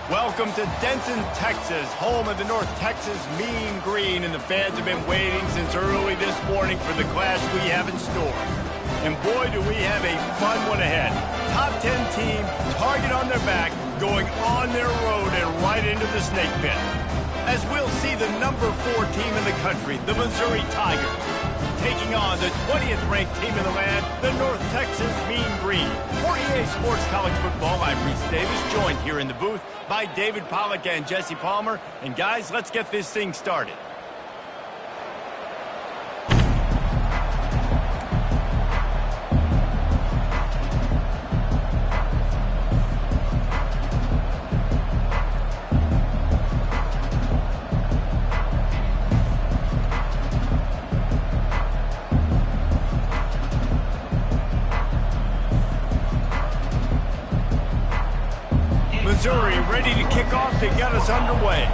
Welcome to Denton, Texas, home of the North Texas Mean Green, and the fans have been waiting since early this morning for the clash we have in store. And boy, do we have a fun one ahead. Top 10 team, target on their back, going on their road and right into the snake pit. As we'll see the number 4 team in the country, the Missouri Tigers, taking on the 20th ranked team in the land, the North Texas Mean Green. For EA Sports College Football, I'm Reese Davis, joined here in the booth by David Pollack and Jesse Palmer. And guys, let's get this thing started. Missouri ready to kick off to get us underway.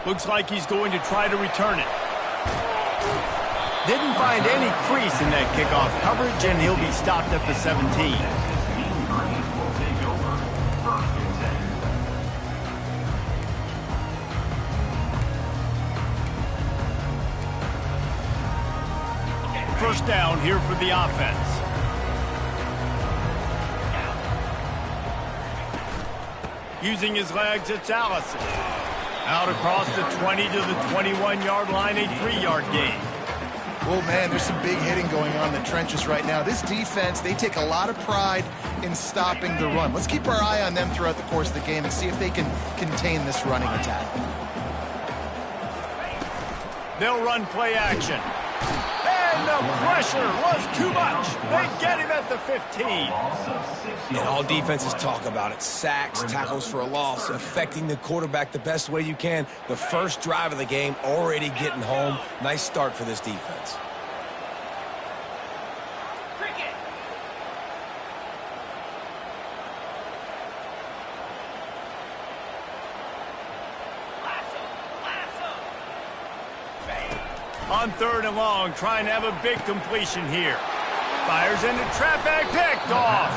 Looks like he's going to try to return it. Didn't find any crease in that kickoff coverage, and he'll be stopped at the 17. First down here for the offense. Using his legs, it's Allison. Out across the 20 to the 21-yard line, a 3-yard gain. Well, man, there's some big hitting going on in the trenches right now. This defense, they take a lot of pride in stopping the run. Let's keep our eye on them throughout the course of the game and see if they can contain this running attack. They'll run play action. And the pressure was too much. They get him at the 15. And all defenses talk about it. Sacks, tackles for a loss, affecting the quarterback the best way you can. The first drive of the game, already getting home. Nice start for this defense. On 3rd and long, trying to have a big completion here. Fires into traffic, picked off.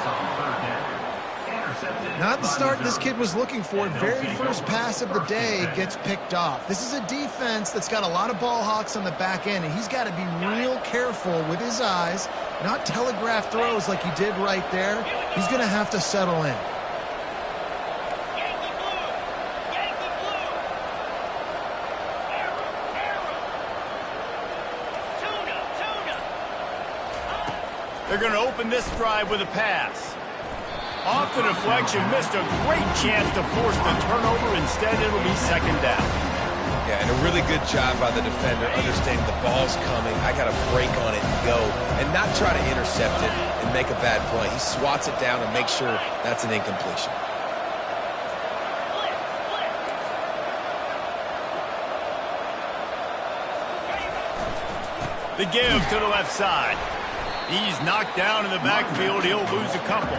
Not the start this kid was looking for. Very first pass of the day gets picked off. This is a defense that's got a lot of ball hawks on the back end, and he's got to be real careful with his eyes, not telegraph throws like he did right there. He's going to have to settle in. They're going to open this drive with a pass. Off the deflection, missed a great chance to force the turnover. Instead, it'll be 2nd down. Yeah, and a really good job by the defender, understanding the ball's coming. I got to break on it and go, and not try to intercept it and make a bad play. He swats it down and makes sure that's an incompletion. The give to the left side. He's knocked down in the backfield. He'll lose a couple.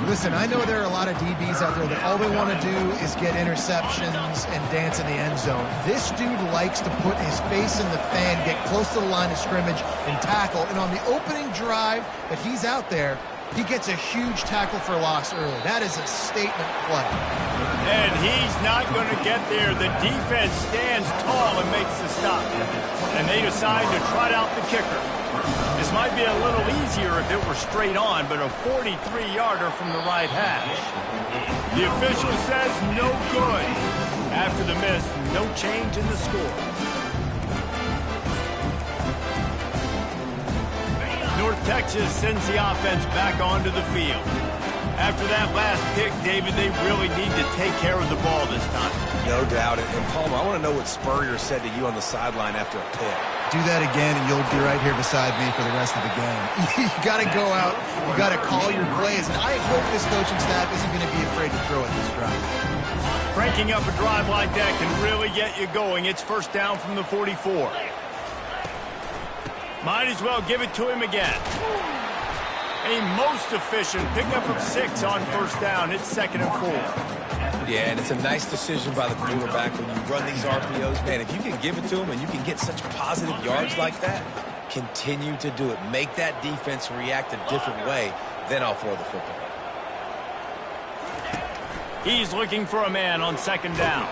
Listen, I know there are a lot of DBs out there that all they want to do is get interceptions and dance in the end zone. This dude likes to put his face in the fan, get close to the line of scrimmage, and tackle. And on the opening drive that he's out there, he gets a huge tackle for loss early. That is a statement play. And he's not going to get there. The defense stands tall and makes the stop. And they decide to trot out the kicker. This might be a little easier if it were straight on, but a 43-yarder from the right hash. The official says no good. After the miss, no change in the score. North Texas sends the offense back onto the field. After that last pick, David, they really need to take care of the ball this time. No doubt. And Palmer, I want to know what Spurrier said to you on the sideline after a pick. Do that again, and you'll be right here beside me for the rest of the game. You got to go out. You got to call your plays. And I hope this coaching staff isn't going to be afraid to throw at this drive. Cranking up a drive like that can really get you going. It's 1st down from the 44. Might as well give it to him again. A most efficient pickup of 6 on 1st down. It's 2nd and 4. Yeah, and it's a nice decision by the quarterback when you run these RPOs. Man, if you can give it to him and you can get such positive yards like that, Continue to do it. Make that defense react a different way, then I'll throw the football. He's looking for a man on second down.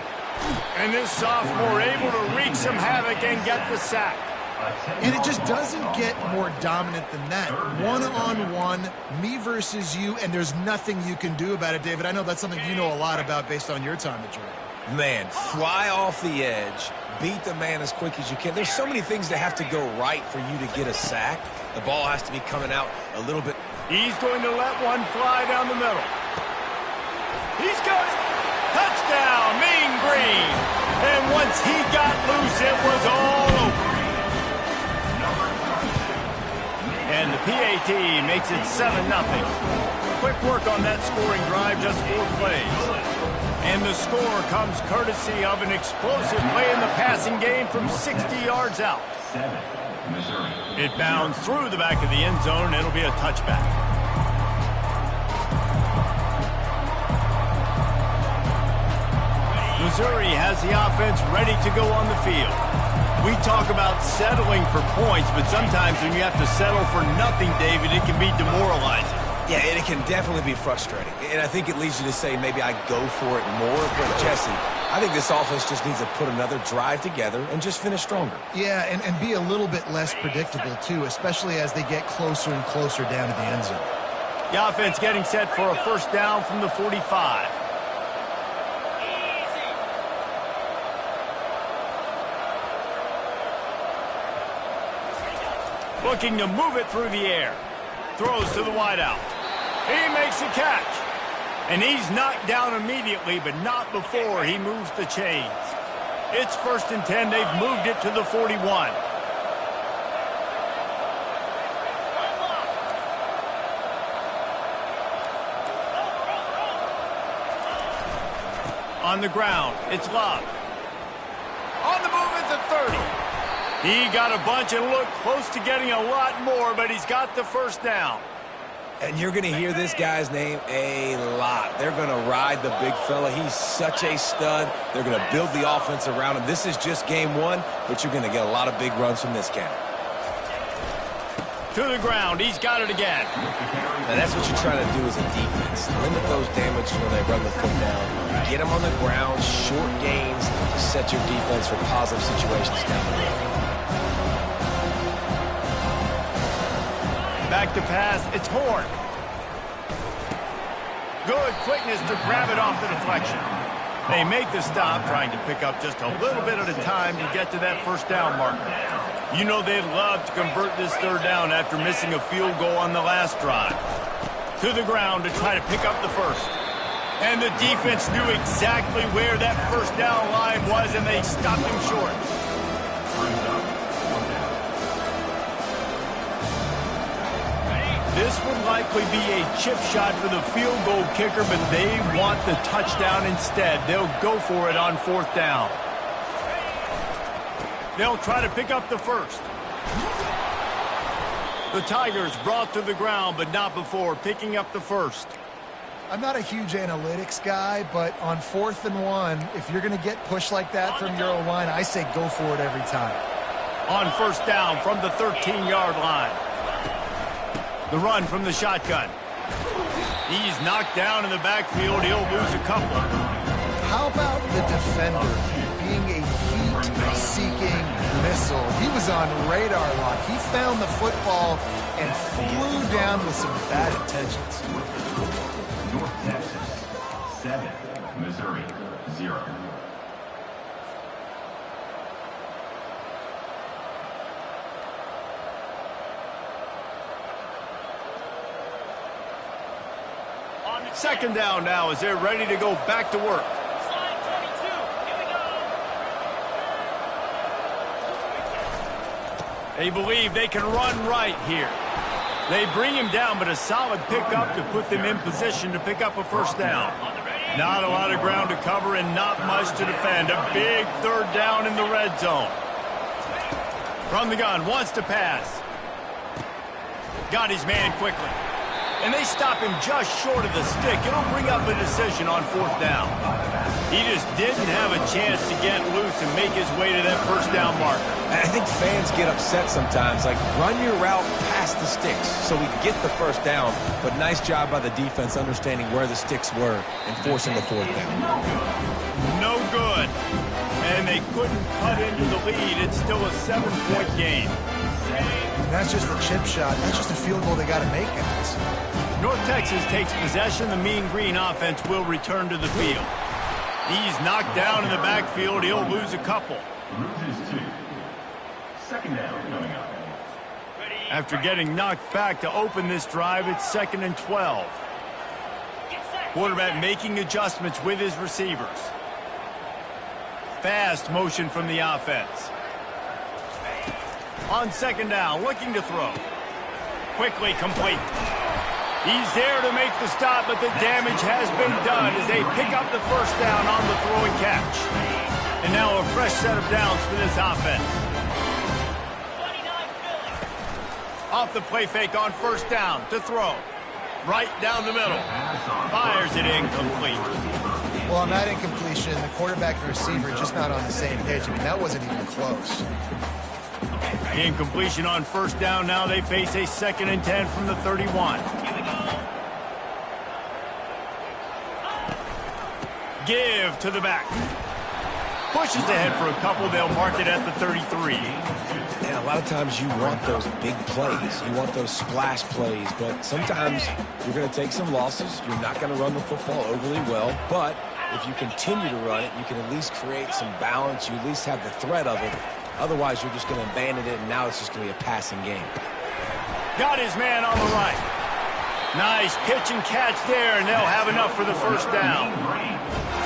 And this sophomore able to wreak some havoc and get the sack. And it just doesn't get more dominant than that. One-on-one, me versus you, and there's nothing you can do about it, David. I know that's something you know a lot about based on your time at Georgia. Man, fly off the edge, beat the man as quick as you can. There's so many things that have to go right for you to get a sack. The ball has to be coming out a little bit. He's going to let one fly down the middle. He's got it. Touchdown, Mean Green. And once he got loose, it was all over. And the PAT makes it 7-0. Quick work on that scoring drive, just 4 plays. And the score comes courtesy of an explosive play in the passing game from 60 yards out. It bounds through the back of the end zone. It'll be a touchback. Missouri has the offense ready to go on the field. We talk about settling for points, but sometimes when you have to settle for nothing, David, it can be demoralizing. Yeah, and it can definitely be frustrating. And I think it leads you to say maybe I go for it more. But, Jesse, I think this offense just needs to put another drive together and just finish stronger. Yeah, and be a little bit less predictable, too, especially as they get closer and closer down to the end zone. The offense getting set for a first down from the 45. Looking to move it through the air. Throws to the wideout. He makes a catch. And he's knocked down immediately, but not before he moves the chains. It's 1st and 10. They've moved it to the 41. On the ground, it's Love. On the move at the 30. He got a bunch and looked close to getting a lot more, but he's got the first down. And you're going to hear this guy's name a lot. They're going to ride the big fella. He's such a stud. They're going to build the offense around him. This is just game one, but you're going to get a lot of big runs from this guy. To the ground. He's got it again. Now, that's what you're trying to do as a defense. Limit those damages when they run the football. Get them on the ground, short gains to set your defense for positive situations down the road. Back to pass. It's Horn. Good quickness to grab it off the deflection. They make the stop, trying to pick up just a little bit at a time to get to that first down marker. You know they'd love to convert this third down after missing a field goal on the last drive. To the ground to try to pick up the first. And the defense knew exactly where that first down line was, and they stopped him short. This would likely be a chip shot for the field goal kicker, but they want the touchdown instead. They'll go for it on 4th down. They'll try to pick up the first. The Tigers brought to the ground, but not before picking up the first. I'm not a huge analytics guy, but on 4th and 1, if you're going to get pushed like that from your O-line, I say go for it every time. On 1st down from the 13-yard line. The run from the shotgun. He's knocked down in the backfield. He'll lose a couple. How about the defender being a heat-seeking missile? He was on radar lock. He found the football and flew down with some bad intentions. North Texas, 7. Missouri, 0. Second down now as they're ready to go back to work. They believe they can run right here. They bring him down, but a solid pickup to put them in position to pick up a first down. Not a lot of ground to cover and not much to defend. A big third down in the red zone. From the gun, wants to pass. Got his man quickly. And they stop him just short of the stick. It'll bring up a decision on 4th down. He just didn't have a chance to get loose and make his way to that first down marker. I think fans get upset sometimes, like run your route past the sticks so we get the first down, but nice job by the defense understanding where the sticks were and forcing the fourth down. No good. And they couldn't cut into the lead. It's still a 7-point game. And that's just a chip shot. That's just a field goal they got to make, guys. North Texas takes possession. The Mean Green offense will return to the field. He's knocked down in the backfield. He'll lose a couple. Loses 2. Second down coming up. After getting knocked back to open this drive, it's 2nd and 12. Quarterback making adjustments with his receivers. Fast motion from the offense. On 2nd down, looking to throw. Quickly complete. He's there to make the stop, but the damage has been done as they pick up the first down on the throw and catch. And now a fresh set of downs for this offense. Off the play fake on first down to throw. Right down the middle. Fires it incomplete. Well, on that incompletion, the quarterback and receiver just not on the same page. I mean, that wasn't even close. Incompletion on first down. Now they face a 2nd and 10 from the 31. Give to the back. Pushes ahead for a couple. They'll mark it at the 33. And a lot of times you want those big plays. You want those splash plays. But sometimes you're going to take some losses. You're not going to run the football overly well. But if you continue to run it, you can at least create some balance. You at least have the threat of it. Otherwise, you're just going to abandon it, and now it's just going to be a passing game. Got his man on the right. Nice pitch and catch there, and they'll have enough for the first down.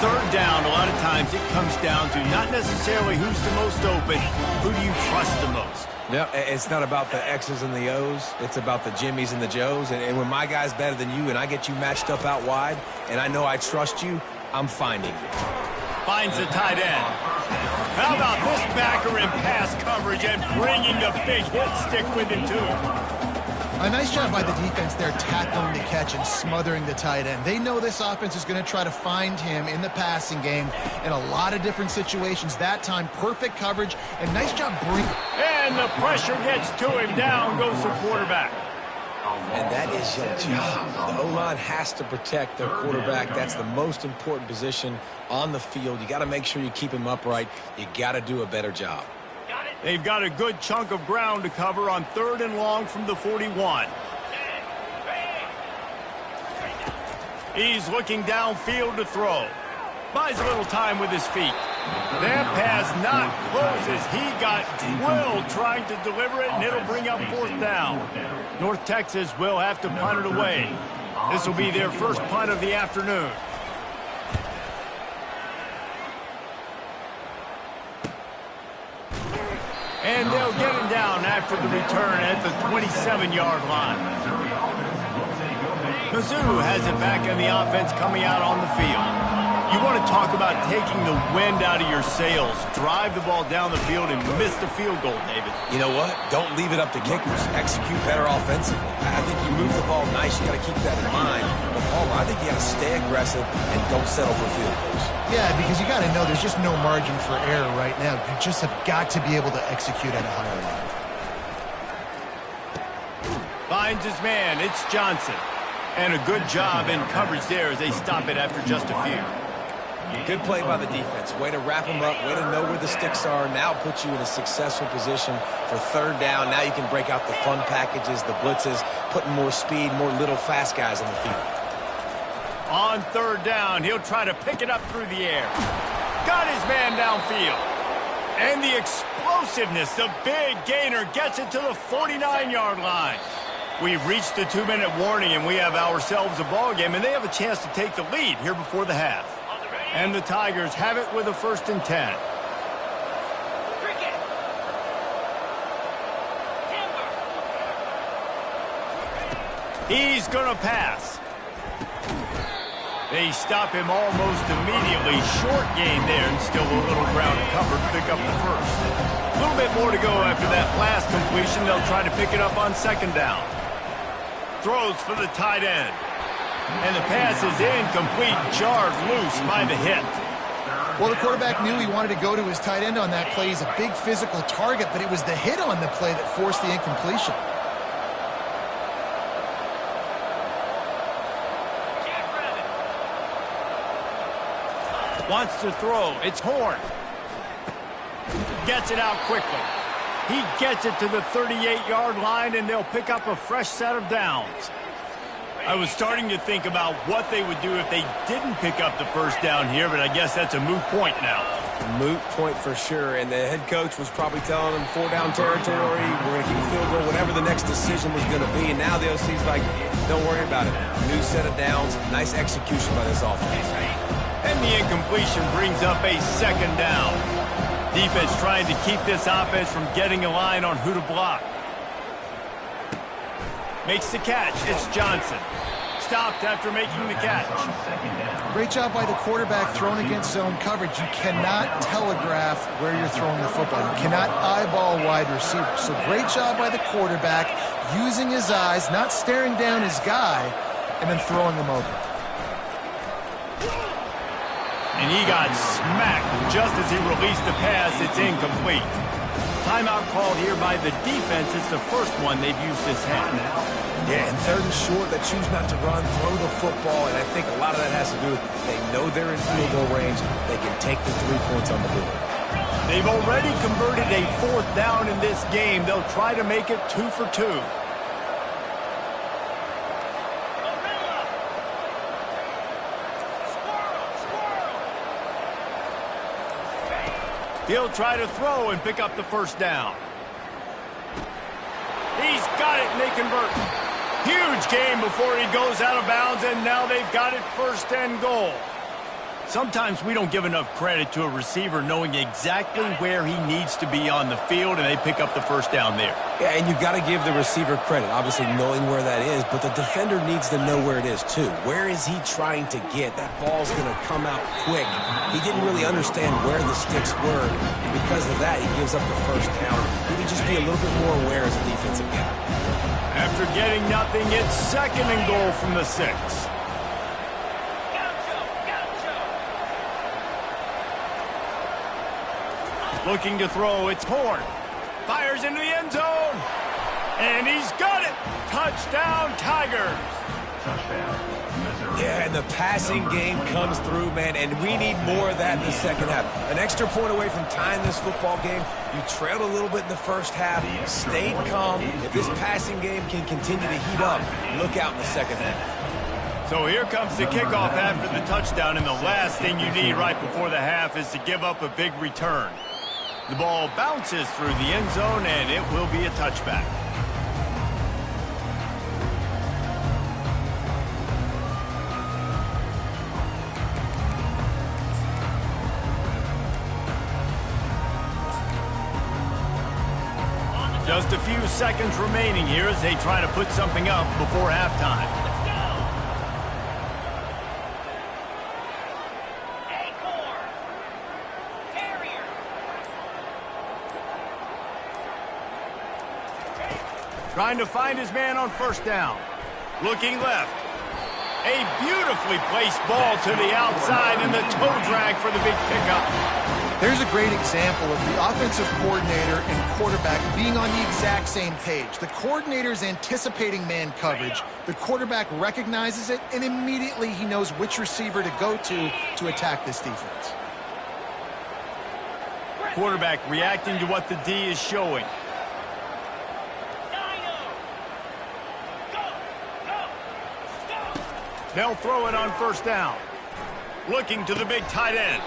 Third down, a lot of times it comes down to not necessarily who's the most open, who do you trust the most? Yeah, it's not about the X's and the O's. It's about the Jimmies and the Joes. And when my guy's better than you and I get you matched up out wide, and I know I trust you, I'm finding you. Finds the tight end. How about this backer in pass coverage and bringing the big hit stick with him, too? A nice job by the defense there tackling the catch and smothering the tight end. They know this offense is going to try to find him in the passing game in a lot of different situations. That time, perfect coverage and nice job bringing. And the pressure gets to him. Down goes the quarterback. And that is your job. The O-line has to protect their quarterback. That's the most important position on the field. You got to make sure you keep him upright. You got to do a better job. They've got a good chunk of ground to cover on 3rd and long from the 41. He's looking downfield to throw. Buys a little time with his feet. That pass not close as he got drilled trying to deliver it, and it'll bring up 4th down. North Texas will have to punt it away. This will be their first punt of the afternoon. And they'll get him down after the return at the 27-yard line. Mizzou has it back in the offense coming out on the field. You want to talk about taking the wind out of your sails. Drive the ball down the field and miss the field goal, David. You know what? Don't leave it up to kickers. Execute better offensively. I think you move the ball nice. You got to keep that in mind. But, Paul, I think you got to stay aggressive and don't settle for field goals. Yeah, because you got to know there's just no margin for error right now. You just have got to be able to execute at a higher level. Finds his man. It's Johnson. And a good job in coverage there as they stop it after just a few. Good play by the defense. Way to wrap them up. Way to know where the sticks are. Now put you in a successful position for 3rd down. Now you can break out the fun packages, the blitzes, putting more speed, more little fast guys on the field. On 3rd down, he'll try to pick it up through the air. Got his man downfield. And the explosiveness, the big gainer gets it to the 49-yard line. We've reached the 2-minute warning, and we have ourselves a ball game, and they have a chance to take the lead here before the half. And the Tigers have it with a 1st and 10. He's going to pass. They stop him almost immediately. Short gain there, and still a little ground to cover to pick up the first. A little bit more to go after that last completion. They'll try to pick it up on 2nd down. Throws for the tight end. And the pass is incomplete, jarred loose by the hit. Well, the quarterback knew he wanted to go to his tight end on that play. He's a big physical target, but it was the hit on the play that forced the incompletion. Wants to throw. It's Horn. Gets it out quickly. He gets it to the 38-yard line, and they'll pick up a fresh set of downs. I was starting to think about what they would do if they didn't pick up the first down here, but I guess that's a moot point now. Moot point for sure, and the head coach was probably telling them 4-down territory, we're going to keep a field goal, whatever the next decision was going to be, and now the OC's like, don't worry about it. New set of downs, nice execution by this offense. And the incompletion brings up a second down. Defense trying to keep this offense from getting a line on who to block. Makes the catch. It's Johnson. Stopped after making the catch. Great job by the quarterback throwing against zone coverage. You cannot telegraph where you're throwing the football. You cannot eyeball wide receivers. So great job by the quarterback using his eyes, not staring down his guy, and then throwing him over. And he got smacked just as he released the pass. It's incomplete. Timeout called here by the defense. It's the first one they've used this half. Yeah, and 3rd and short, they choose not to run, throw the football, and I think a lot of that has to do with they know they're in field goal range. They can take the 3 points on the board. They've already converted a 4th down in this game. They'll try to make it 2 for 2. He'll try to throw and pick up the first down. He's got it, and they convert. Huge game before he goes out of bounds, and now they've got it 1st and goal. Sometimes we don't give enough credit to a receiver knowing exactly where he needs to be on the field, and they pick up the first down there. Yeah, and you've got to give the receiver credit, obviously knowing where that is, but the defender needs to know where it is too. Where is he trying to get? That ball's going to come out quick. He didn't really understand where the sticks were, and because of that, he gives up the first down. He need to just be a little bit more aware as a defensive guy. After getting nothing, it's 2nd and goal from the 6. Looking to throw, it's Horn. Fires into the end zone. And he's got it. Touchdown, Tigers. Yeah, and the passing game comes through, man, and we need more of that in the second half. An extra point away from tying this football game. You trailed a little bit in the first half, stayed calm. If this passing game can continue to heat up, look out in the second half. So here comes the kickoff after the touchdown, and the last thing you need right before the half is to give up a big return. The ball bounces through the end zone, and it will be a touchback. Just a few seconds remaining here as they try to put something up before halftime. Trying to find his man on 1st down. Looking left. A beautifully placed ball to the outside and the toe drag for the big pickup. There's a great example of the offensive coordinator and quarterback being on the exact same page. The coordinator's anticipating man coverage. The quarterback recognizes it, and immediately he knows which receiver to go to attack this defense. Quarterback reacting to what the D is showing. They'll throw it on 1st down. Looking to the big tight end.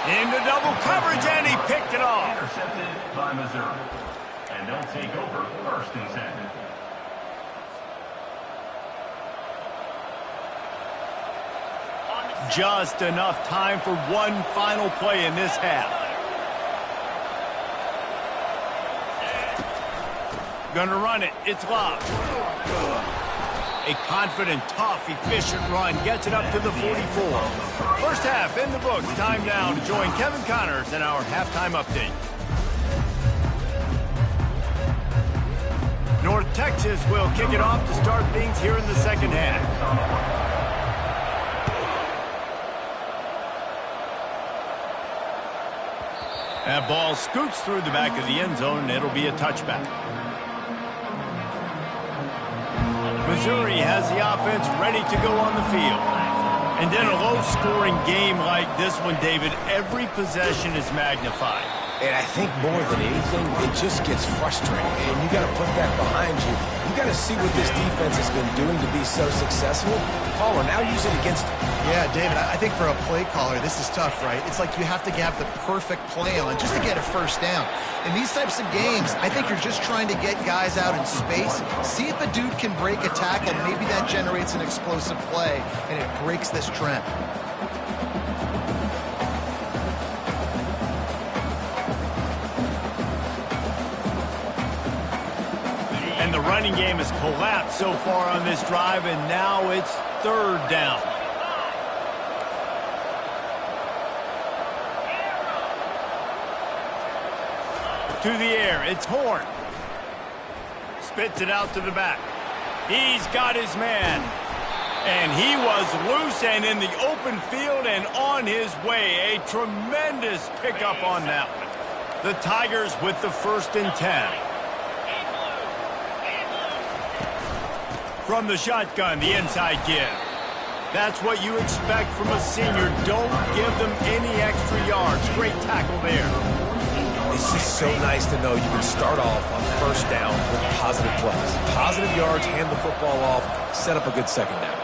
Into double coverage, and he picked it off. Intercepted by Missouri. And they'll take over 1st and 10. Just enough time for one final play in this half. Gonna run it. It's Love. A confident, tough, efficient run gets it up to the 44. First half in the books. Time now to join Kevin Connors in our halftime update. North Texas will kick it off to start things here in the second half. That ball scoots through the back of the end zone, and it'll be a touchback. Missouri has the offense ready to go on the field. And in a low-scoring game like this one, David, every possession is magnified. And I think more than anything, it just gets frustrating. And you got to put that behind you. You got to see what this defense has been doing to be so successful. Caller, now use it against them. Yeah, David, I think for a play caller, this is tough, right? It's like you have to have the perfect play on just to get a first down. In these types of games, I think you're just trying to get guys out in space, see if a dude can break a tackle. Maybe that generates an explosive play, and it breaks this trend. And the running game has collapsed so far on this drive, and now it's third down. To the air, it's Horn. Spits it out to the back. He's got his man. And he was loose and in the open field and on his way. A tremendous pickup on that one. The Tigers with the 1st and 10. From the shotgun, the inside give. That's what you expect from a senior. Don't give them any extra yards. Great tackle there. It's just so nice to know you can start off on first down with positive plays. Positive yards, hand the football off, set up a good second down.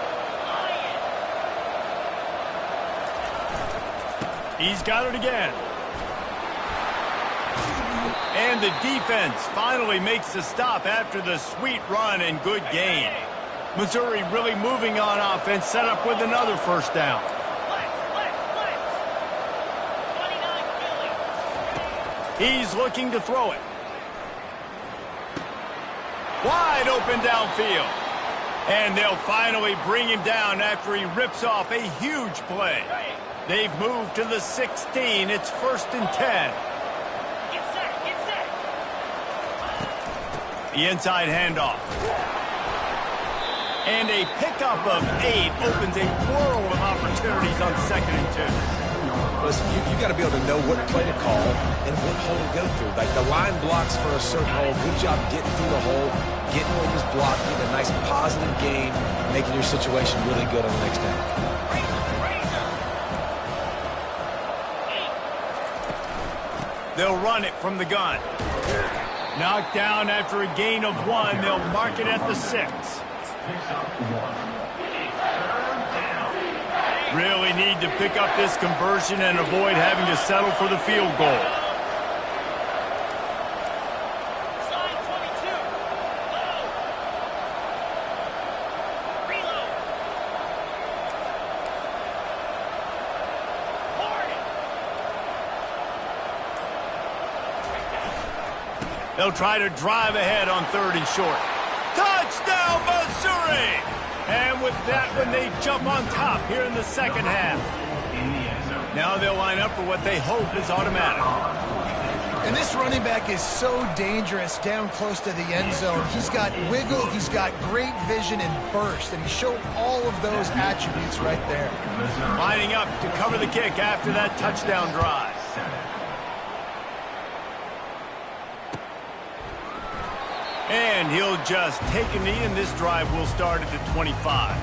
He's got it again. And the defense finally makes the stop after the sweet run and good gain. Missouri really moving on offense, set up with another first down. He's looking to throw it. Wide open downfield. And they'll finally bring him down after he rips off a huge play. They've moved to the 16. It's 1st and 10. The inside handoff. And a pickup of 8 opens a world of opportunities on 2nd and 2. Listen, you got to be able to know what play to call and what hole to go through. Like the line blocks for a certain hole. Good job getting through the hole, getting what was blocked, getting a nice positive gain, making your situation really good on the next down. They'll run it from the gun. Knocked down after a gain of 1. They'll mark it at the 6. Really need to pick up this conversion and avoid having to settle for the field goal. They'll try to drive ahead on 3rd and short. Touchdown, Missouri! And with that one, they jump on top here in the second half. Now they'll line up for what they hope is automatic. And this running back is so dangerous down close to the end zone. He's got wiggle, he's got great vision and burst, and he showed all of those attributes right there. Lining up to cover the kick after that touchdown drive. And he'll just take a knee, and this drive will start at the 25.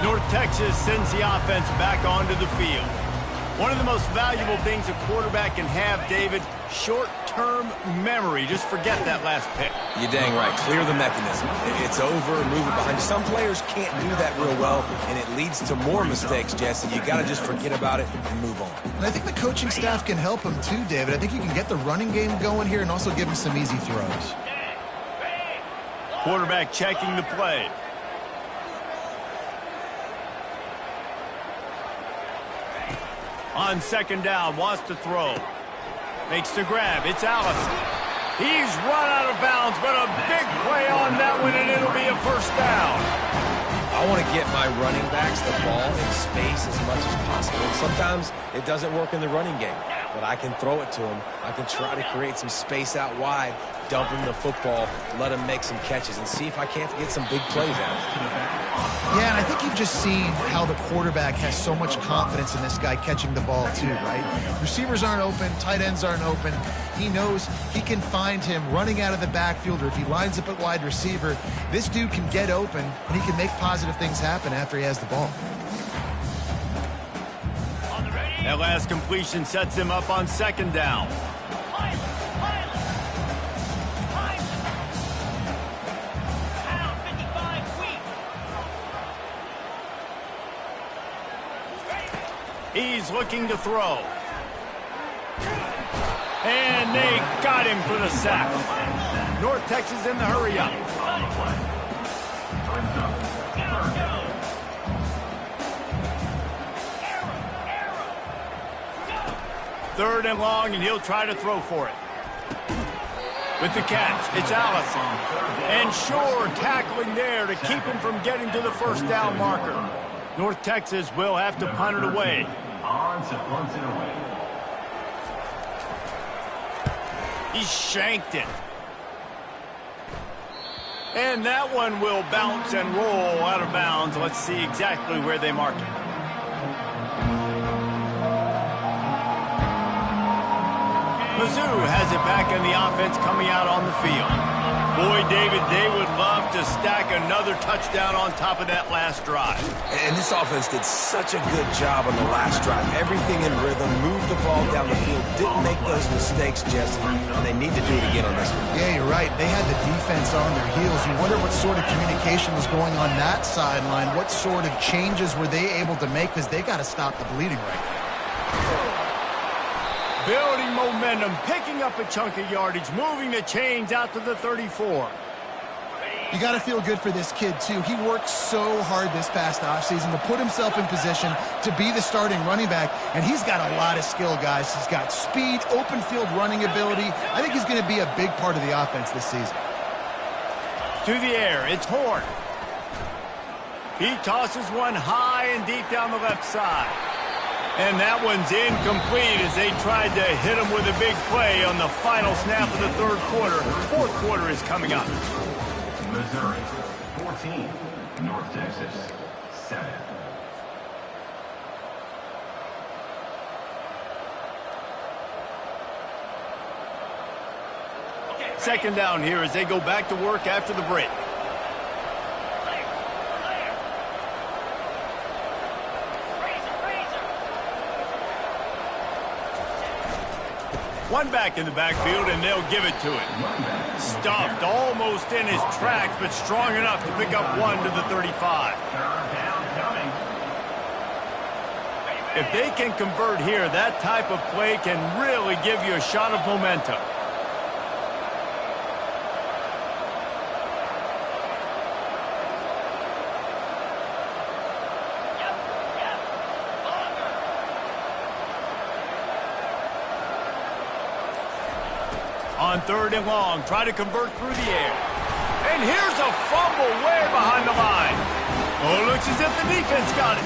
North Texas sends the offense back onto the field. One of the most valuable things a quarterback can have, David, short-term memory. Just forget that last pick. You're dang right. Clear the mechanism. It's over, move it behind you. Some players can't do that real well, and it leads to more mistakes, Jesse. You got to just forget about it and move on. And I think the coaching staff can help him too, David. I think you can get the running game going here and also give him some easy throws. Quarterback checking the play. On 2nd down, wants to throw. Makes the grab. It's Allison. He's run out of bounds, but a big play on that one, and it'll be a first down. I want to get my running backs the ball in space as much as possible. And sometimes it doesn't work in the running game, but I can throw it to them. I can try to create some space out wide, dump him the football, let him make some catches, and see if I can't get some big plays out of it. Yeah, and I think you've just seen how the quarterback has so much confidence in this guy catching the ball too, right? Receivers aren't open, tight ends aren't open. He knows he can find him running out of the backfield, or if he lines up at wide receiver, this dude can get open, and he can make positive things happen after he has the ball. That last completion sets him up on second down. He's looking to throw. And they got him for the sack. North Texas in the hurry up. Third and long, and he'll try to throw for it. With the catch, it's Allison. And Shore tackling there to keep him from getting to the first down marker. North Texas will have to punt it away. He shanked it. And that one will bounce and roll out of bounds. Let's see exactly where they mark it. Mizzou has it back in the offense coming out on the field. Boy, David, they would love to stack another touchdown on top of that last drive. And this offense did such a good job on the last drive. Everything in rhythm, moved the ball down the field, didn't make those mistakes, Jesse, and they need to do it again on this one. Yeah, you're right. They had the defense on their heels. You wonder what sort of communication was going on that sideline. What sort of changes were they able to make, because they got to stop the bleeding right now. Building momentum, picking up a chunk of yardage, moving the chains out to the 34. You got to feel good for this kid, too. He worked so hard this past offseason to put himself in position to be the starting running back, and he's got a lot of skill, guys. He's got speed, open field running ability. I think he's going to be a big part of the offense this season. To the air, it's Horn. He tosses one high and deep down the left side. And that one's incomplete as they tried to hit him with a big play on the final snap of the third quarter. Fourth quarter is coming up. Missouri, 14. North Texas, 7. Second down here as they go back to work after the break. One back in the backfield, and they'll give it to him. Stuffed almost in his tracks, but strong enough to pick up one to the 35. If they can convert here, that type of play can really give you a shot of momentum. On third and long, try to convert through the air. And here's a fumble way behind the line. Oh, looks as if the defense got it.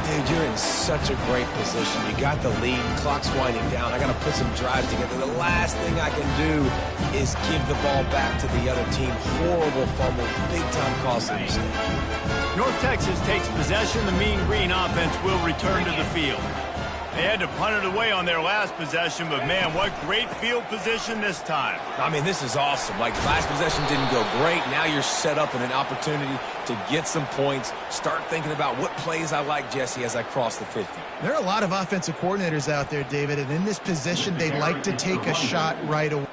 Dude, you're in such a great position. You got the lead, clock's winding down. I got to put some drives together. The last thing I can do is give the ball back to the other team. Horrible fumble, big-time costly mistake. North Texas takes possession. The Mean Green offense will return to the field. They had to punt it away on their last possession, but man, what great field position this time. I mean, this is awesome. Like, last possession didn't go great. Now you're set up in an opportunity to get some points. Start thinking about what plays I like, Jesse, as I cross the 50. There are a lot of offensive coordinators out there, David, and in this position, they like to take a shot right away.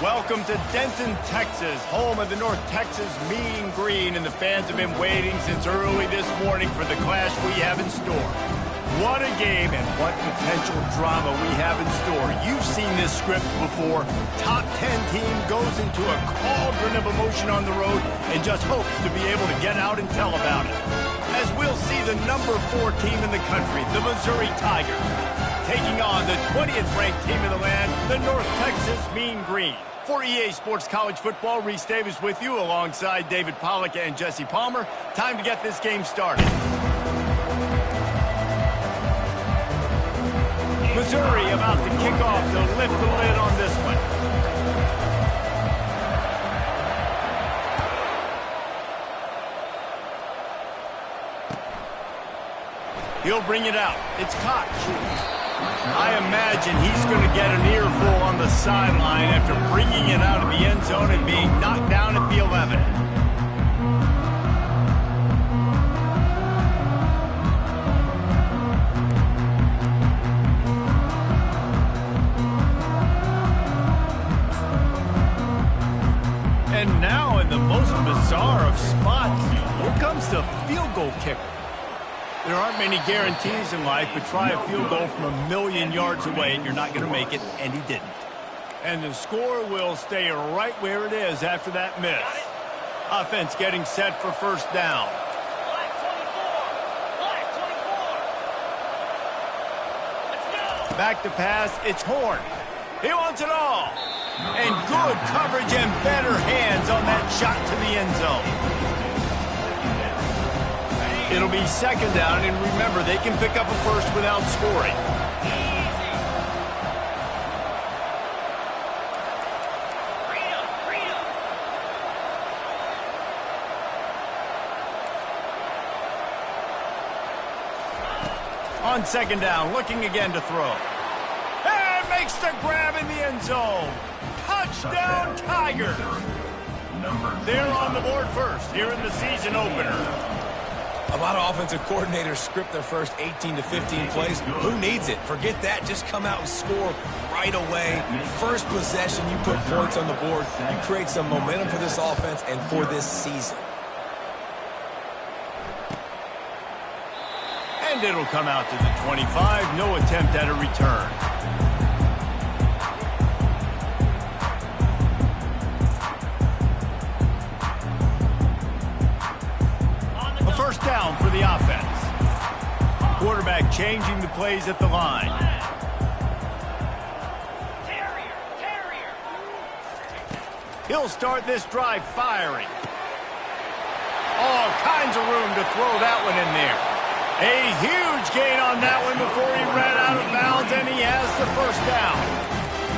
Welcome to Denton, Texas, home of the North Texas Mean Green, and the fans have been waiting since early this morning for the clash we have in store. What a game and what potential drama we have in store. You've seen this script before. Top 10 team goes into a cauldron of emotion on the road and just hopes to be able to get out and tell about it. As we'll see the number 4 team in the country, the Missouri Tigers, taking on the 20th ranked team in the land, the North Texas Mean Green. For EA Sports College Football, Reese Davis with you alongside David Pollack and Jesse Palmer. Time to get this game started. Missouri about to kick off to lift the lid on this one. He'll bring it out. It's Koch. I imagine he's going to get an earful on the sideline after bringing it out of the end zone and being knocked down at the 11. And now in the most bizarre of spots, here comes the field goal kicker. There aren't many guarantees in life, but try a field goal from a million yards away and you're not going to make it, and he didn't. And the score will stay right where it is after that miss. Offense getting set for first down. Back to pass, it's Horn. He wants it all. And good coverage and better hands on that shot to the end zone. It'll be second down, and remember, they can pick up a first without scoring. On second down, looking again to throw. And makes the grab in the end zone. Touchdown, Tigers! They're on the board first here in the season opener. A lot of offensive coordinators script their first 18 to 15 plays. Who needs it? Forget that. Just come out and score right away. First possession, you put points on the board. You create some momentum for this offense and for this season. And it'll come out to the 25. No attempt at a return. First down for the offense. Quarterback changing the plays at the line. He'll start this drive firing. All kinds of room to throw that one in there. A huge gain on that one before he ran out of bounds, and he has the first down.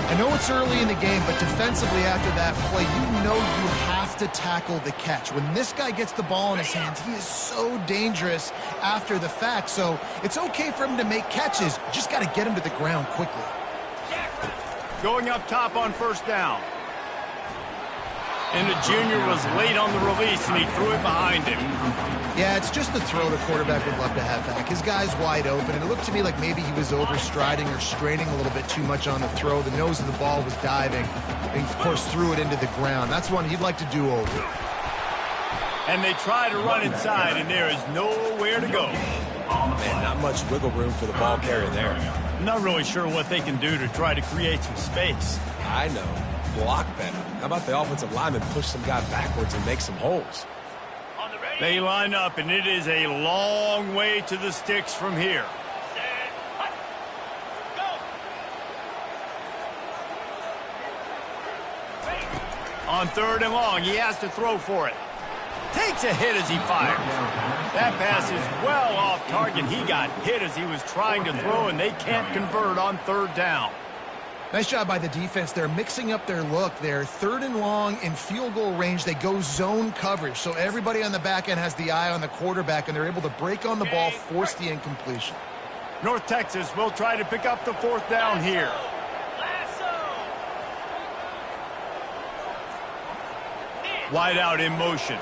I know it's early in the game, but defensively after that play, you know you have to tackle the catch. When this guy gets the ball in his hands, he is so dangerous after the fact. So it's okay for him to make catches. You just got to get him to the ground quickly. Going up top on first down. And the junior was late on the release, and he threw it behind him. Yeah, it's just the throw the quarterback would love to have back. His guy's wide open, and it looked to me like maybe he was overstriding or straining a little bit too much on the throw. The nose of the ball was diving, and he, of course, threw it into the ground. That's one he'd like to do over. And they try to run inside, and there is nowhere to go. Man, not much wiggle room for the ball carrier there. I'm not really sure what they can do to try to create some space. I know. Block better. How about the offensive lineman push some guy backwards and make some holes? They line up, and it is a long way to the sticks from here. On third and long, he has to throw for it. Takes a hit as he fires. That pass is well off target. He got hit as he was trying to throw, and they can't convert on third down. Nice job by the defense. They're mixing up their look. They're third and long in field goal range. They go zone coverage. So everybody on the back end has the eye on the quarterback, and they're able to break on the ball, force the incompletion. North Texas will try to pick up the fourth down here. Wide out in motion.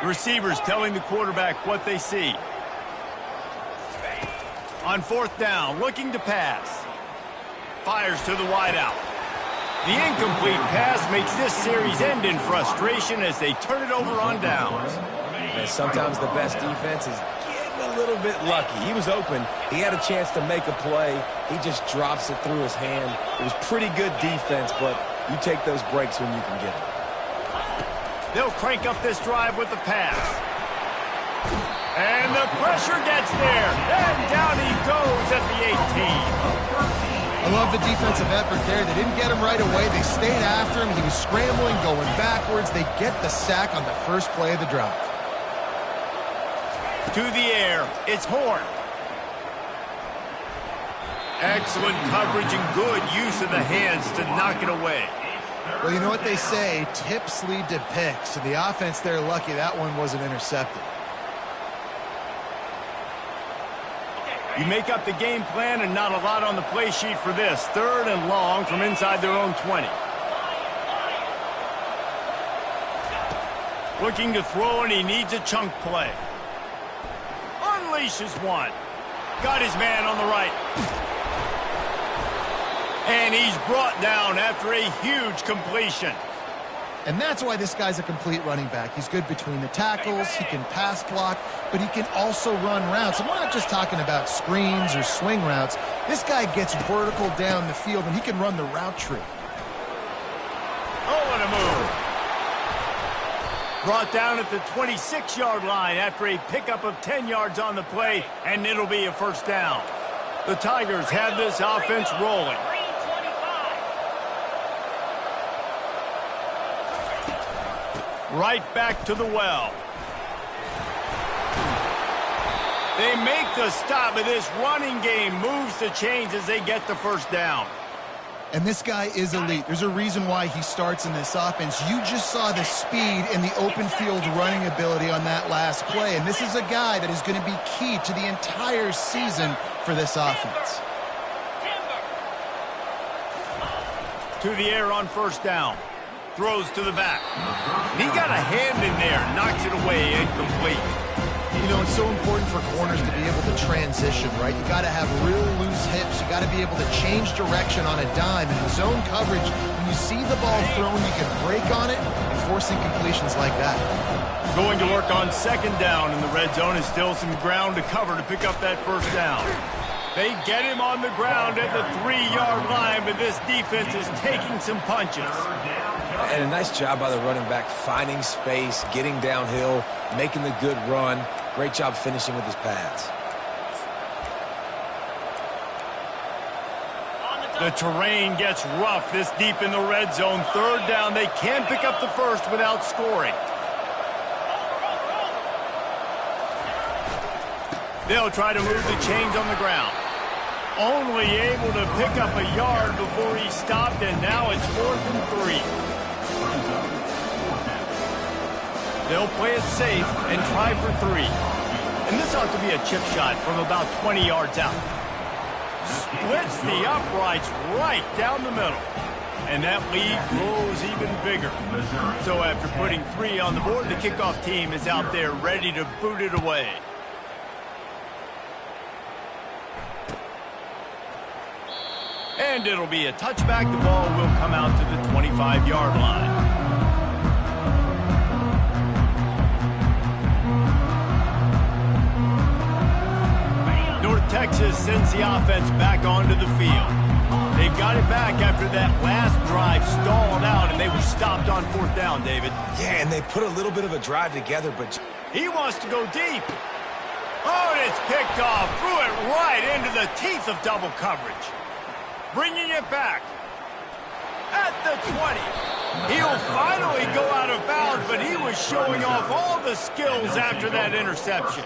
Receivers telling the quarterback what they see. On 4th down, looking to pass. Fires to the wideout. The incomplete pass makes this series end in frustration as they turn it over on downs. And sometimes the best defense is getting a little bit lucky. He was open. He had a chance to make a play. He just drops it through his hand. It was pretty good defense, but you take those breaks when you can get them. They'll crank up this drive with the pass. And the pressure gets there. And down he goes at the 18. I love the defensive effort there. They didn't get him right away. They stayed after him. He was scrambling, going backwards. They get the sack on the first play of the drive. To the air, it's Horn. Excellent coverage and good use of the hands to knock it away. Well, you know what they say, tips lead to picks. So the offense, they're lucky that one wasn't intercepted. You make up the game plan and not a lot on the play sheet for this. 3rd and long from inside their own 20. Looking to throw, and he needs a chunk play. Unleashes one. Got his man on the right. And he's brought down after a huge completion. And that's why this guy's a complete running back. He's good between the tackles, he can pass block, but he can also run routes. And we're not just talking about screens or swing routes. This guy gets vertical down the field, and he can run the route tree. Oh, what a move. Brought down at the 26-yard line after a pickup of 10 yards on the play, and it'll be a 1st down. The Tigers have this offense rolling. Right back to the well. They make the stop, but this running game moves the chains as they get the 1st down. And this guy is elite. There's a reason why he starts in this offense. You just saw the speed and the open field running ability on that last play. And this is a guy that is going to be key to the entire season for this offense. To the air on 1st down. Throws to the back. He got a hand in there, knocks it away, incomplete. You know, it's so important for corners to be able to transition, right? You got to have real loose hips. You got to be able to change direction on a dime. And in zone coverage, when you see the ball thrown, you can break on it and force incompletions like that. Going to work on 2nd down in the red zone is still some ground to cover to pick up that 1st down. They get him on the ground at the 3-yard line, but this defense is taking some punches. And a nice job by the running back, finding space, getting downhill, making the good run. Great job finishing with his pads. The terrain gets rough this deep in the red zone. 3rd down, they can pick up the 1st without scoring. They'll try to move the chains on the ground. Only able to pick up a yard before he stopped, and now it's 4th and 3. They'll play it safe and try for 3. And this ought to be a chip shot from about 20 yards out. Splits the uprights right down the middle. And that lead grows even bigger. So after putting 3 on the board, the kickoff team is out there ready to boot it away. And it'll be a touchback. The ball will come out to the 25-yard line. North Texas sends the offense back onto the field. They've got it back after that last drive stalled out, and they were stopped on 4th down, David. Yeah, and they put a little bit of a drive together, but he wants to go deep. Oh, and it's picked off. Threw it right into the teeth of double coverage. Bringing it back at the 20. He'll finally go out of bounds, but he was showing off all the skills after that interception.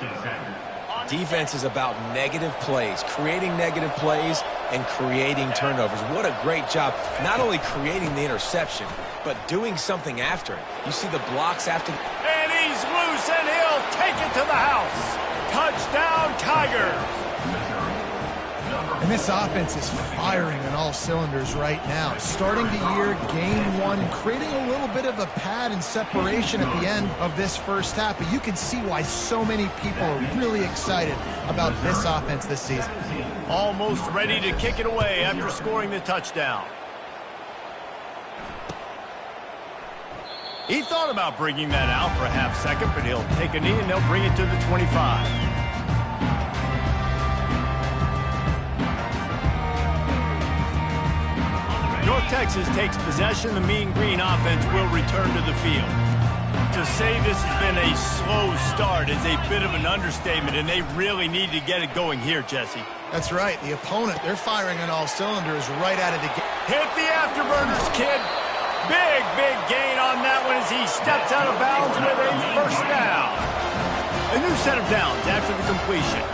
defense is about negative plays, creating negative plays and creating turnovers. What a great job, not only creating the interception, but doing something after it. You see the blocks after. And he's loose, and he'll take it to the house. Touchdown, Tigers. And this offense is firing on all cylinders right now. Starting the year, game one, creating a little bit of a pad and separation at the end of this first half. But you can see why so many people are really excited about this offense this season. Almost ready to kick it away after scoring the touchdown. He thought about bringing that out for a half second, but he'll take a knee and they'll bring it to the 25. North Texas takes possession. The Mean Green offense will return to the field. To say this has been a slow start is a bit of an understatement, and they really need to get it going here, Jesse. That's right. The opponent, they're firing on all cylinders right out of the gate. Hit the afterburners, kid. Big gain on that one as he steps out of bounds with a first down. A new set of downs after the completion.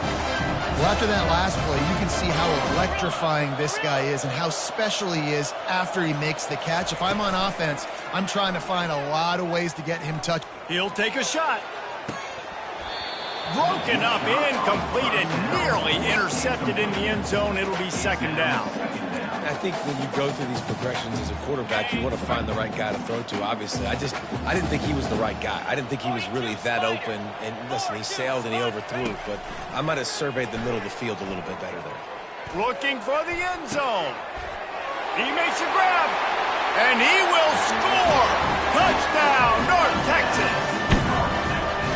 Well, after that last play, you can see how electrifying this guy is and how special he is after he makes the catch. If I'm on offense, I'm trying to find a lot of ways to get him touched. He'll take a shot. Broken up, incomplete, and nearly intercepted in the end zone. It'll be second down. I think when you go through these progressions as a quarterback, you want to find the right guy to throw to, obviously. I didn't think he was the right guy. I didn't think he was really that open. And listen, he sailed and he overthrew it, but I might have surveyed the middle of the field a little bit better there. Looking for the end zone. He makes a grab, and he will score. Touchdown, North Texas.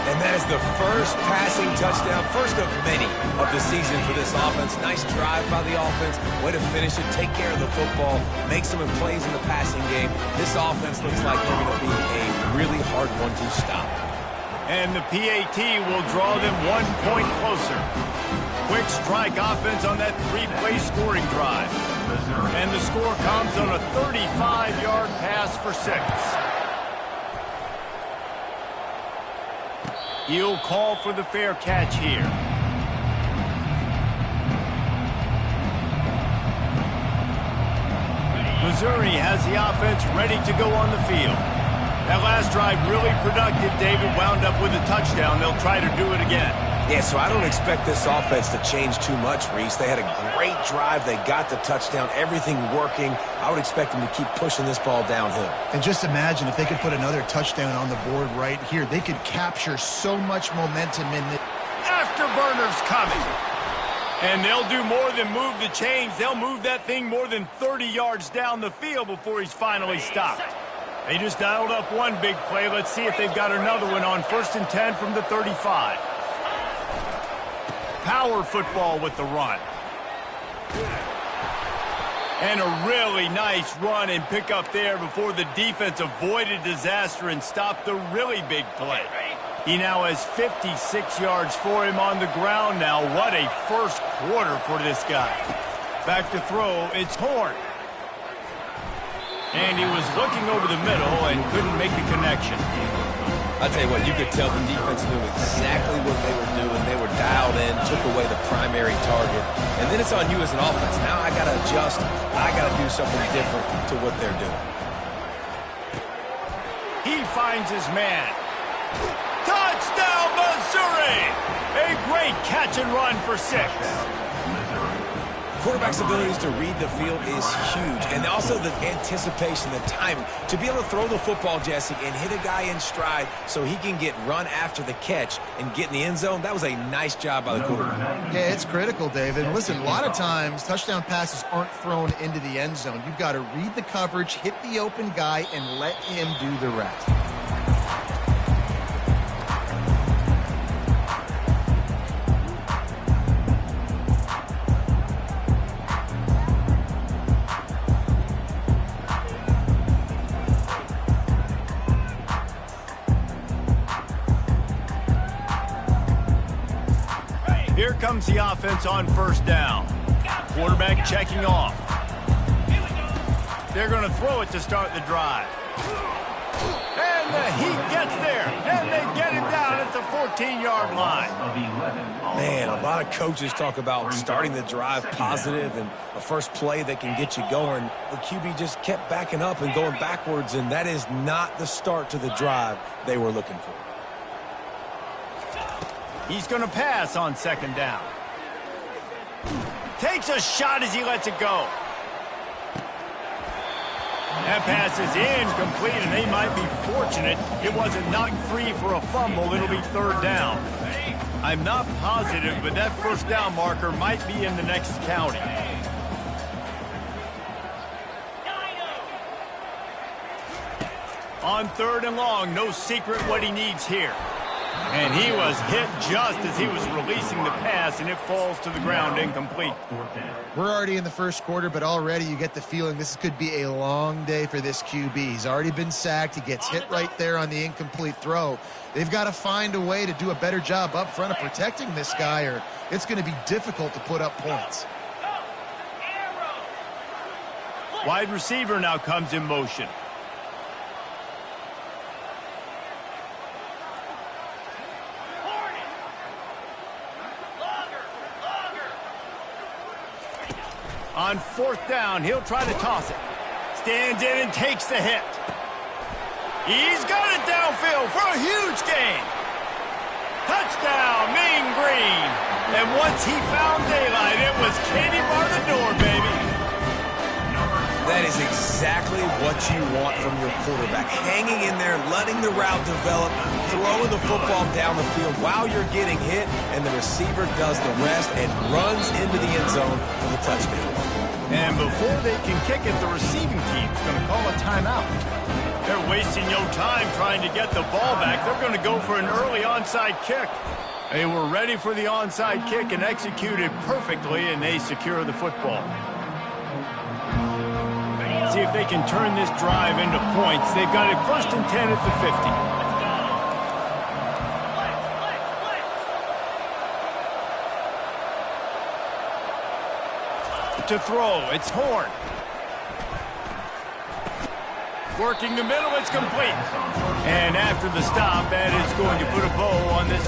And that is the first passing touchdown, first of many of the season for this offense. Nice drive by the offense. Way to finish it, take care of the football, make some plays in the passing game. This offense looks like they're going to be a really hard one to stop. And the PAT will draw them 1 point closer. Quick strike offense on that three-play scoring drive. And the score comes on a 35-yard pass for 6. He'll call for the fair catch here. Missouri has the offense ready to go on the field. That last drive really productive. David wound up with a touchdown. They'll try to do it again. Yeah, so I don't expect this offense to change too much, Reese. They had a great drive. They got the touchdown, everything working. I would expect them to keep pushing this ball downhill. And just imagine if they could put another touchdown on the board right here. They could capture so much momentum in the afterburners coming. And they'll do more than move the chains. They'll move that thing more than 30 yards down the field before he's finally stopped. They just dialed up one big play. Let's see if they've got another one on 1st and 10 from the 35. Power football with the run. And a really nice run and pick up there before the defense avoided disaster and stopped the really big play. He now has 56 yards for him on the ground now. What a first quarter for this guy. Back to throw, it's Horn. And he was looking over the middle and couldn't make the connection. I'll tell you what, you could tell the defense knew exactly what they were doing. They were dialed in, took away the primary target. And then it's on you as an offense. Now I got to adjust. I got to do something different to what they're doing. He finds his man. Touchdown, Missouri! A great catch and run for 6. Quarterback's abilities to read the field is huge. And also the anticipation, the timing. To be able to throw the football, Jesse, and hit a guy in stride so he can get run after the catch and get in the end zone, that was a nice job by the quarterback. Yeah, it's critical, David. And listen, a lot of times touchdown passes aren't thrown into the end zone. You've got to read the coverage, hit the open guy, and let him do the rest. Here comes the offense on 1st down. Quarterback checking off. They're going to throw it to start the drive. And the Heat gets there, and they get him down at the 14-yard line. Man, a lot of coaches talk about starting the drive positive and a first play that can get you going. The QB just kept backing up and going backwards, and that is not the start to the drive they were looking for. He's going to pass on 2nd down. Takes a shot as he lets it go. That pass is incomplete, and they might be fortunate it wasn't knocked free for a fumble. It'll be third down. I'm not positive, but that first down marker might be in the next county. On third and long, no secret what he needs here. And he was hit just as he was releasing the pass, and it falls to the ground incomplete. We're already in the first quarter, but already you get the feeling this could be a long day for this QB. He's already been sacked. He gets hit right there on the incomplete throw. They've got to find a way to do a better job up front of protecting this guy, or it's going to be difficult to put up points. Wide receiver now comes in motion. On fourth down, he'll try to toss it. Stands in and takes the hit. He's got it downfield for a huge gain. Touchdown, Mean Green. And once he found daylight, it was Katie bar the door, baby. That is exactly what you want from your quarterback. Hanging in there, letting the route develop, throwing the football down the field while you're getting hit, and the receiver does the rest and runs into the end zone for the touchdown. And before they can kick it, the receiving team's going to call a timeout. They're wasting no time trying to get the ball back. They're going to go for an early onside kick. They were ready for the onside kick and executed perfectly, and they secure the football. See if they can turn this drive into points. They've got it first and 10 at the 50. To throw, it's Horn. Working the middle, it's complete. And after the stop, that is going to put a bow on this